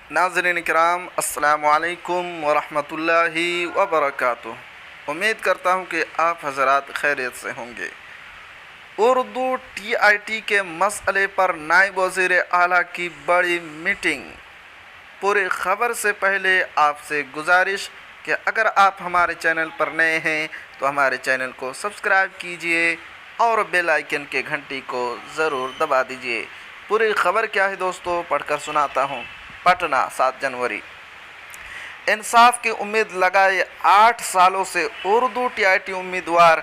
नाज़रीन किराम, अस्सलामु अलैकुम वरहमतुल्लाहि वबरकातुह। उम्मीद करता हूँ कि आप हज़रात खैरियत से होंगे। उर्दू TIT के मसले पर नायब वज़ीर आला की बड़ी मीटिंग। पूरी ख़बर से पहले आपसे गुजारिश कि अगर आप हमारे चैनल पर नए हैं तो हमारे चैनल को सब्सक्राइब कीजिए और बेल आइकन के घंटी को ज़रूर दबा दीजिए। पूरी ख़बर क्या है दोस्तों, पढ़कर सुनाता हूँ। पटना 7 जनवरी। इंसाफ की उम्मीद लगाए 8 सालों से उर्दू TIT उम्मीदवार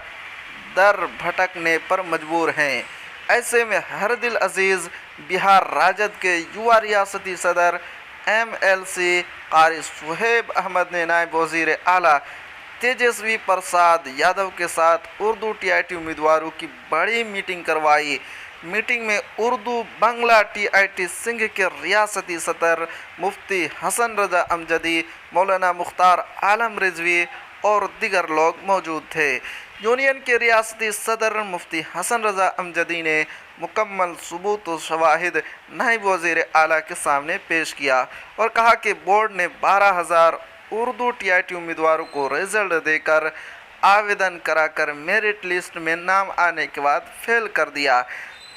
दर भटकने पर मजबूर हैं। ऐसे में हरदिल अजीज़ बिहार राजद के युवा रियासती सदर MLC कारी सुहेब अहमद ने नायब वज़ीर आला तेजस्वी प्रसाद यादव के साथ उर्दू TIT उम्मीदवारों की बड़ी मीटिंग करवाई। मीटिंग में उर्दू बंगला TIT सिंह के रियासती सदर मुफ्ती हसन रजा अमजदी, मौलाना मुख्तार आलम रिजवी और दिगर लोग मौजूद थे। यूनियन के रियासती सदर मुफ्ती हसन रजा अमजदी ने मुकम्मल सबूत व शवाहिद नायब वज़ीर आला के सामने पेश किया और कहा कि बोर्ड ने 12,000 उर्दू TIT उम्मीदवारों को रिजल्ट देकर आवेदन कराकर मेरिट लिस्ट में नाम आने के बाद फेल कर दिया।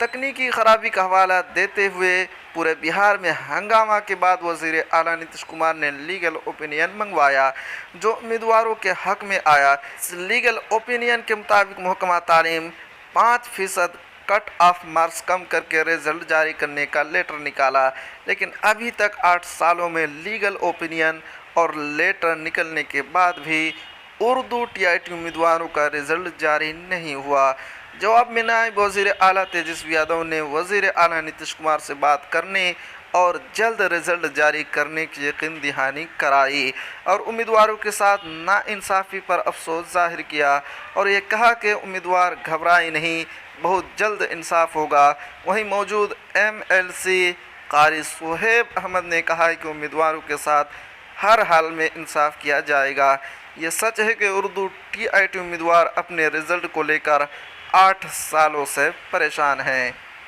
तकनीकी खराबी का हवाला देते हुए पूरे बिहार में हंगामा के बाद वज़ीर आला नीतीश कुमार ने लीगल ओपिनियन मंगवाया जो उम्मीदवारों के हक में आया। इस लीगल ओपिनियन के मुताबिक महकमा तालीम 5% कट ऑफ मार्क्स कम करके रिजल्ट जारी करने का लेटर निकाला, लेकिन अभी तक 8 सालों में लीगल ओपिनियन और लेटर निकलने के बाद भी उर्दू TIT उम्मीदवारों का रिजल्ट जारी नहीं हुआ। जवाब में नायब वज़ीर आला तेजस्वी यादव ने वज़ीर आला नीतीश कुमार से बात करने और जल्द रिजल्ट जारी करने की यकीन दहानी कराई और उम्मीदवारों के साथ नाइंसाफ़ी पर अफसोस ज़ाहिर किया और ये कहा कि उम्मीदवार घबराए नहीं, बहुत जल्द इंसाफ होगा। वहीं मौजूद MLC कारी सुहेब अहमद ने कहा कि उम्मीदवारों के साथ हर हाल में इंसाफ किया जाएगा। ये सच है कि उर्दू TIT उम्मीदवार अपने रिज़ल्ट को लेकर 8 सालों से परेशान हैं।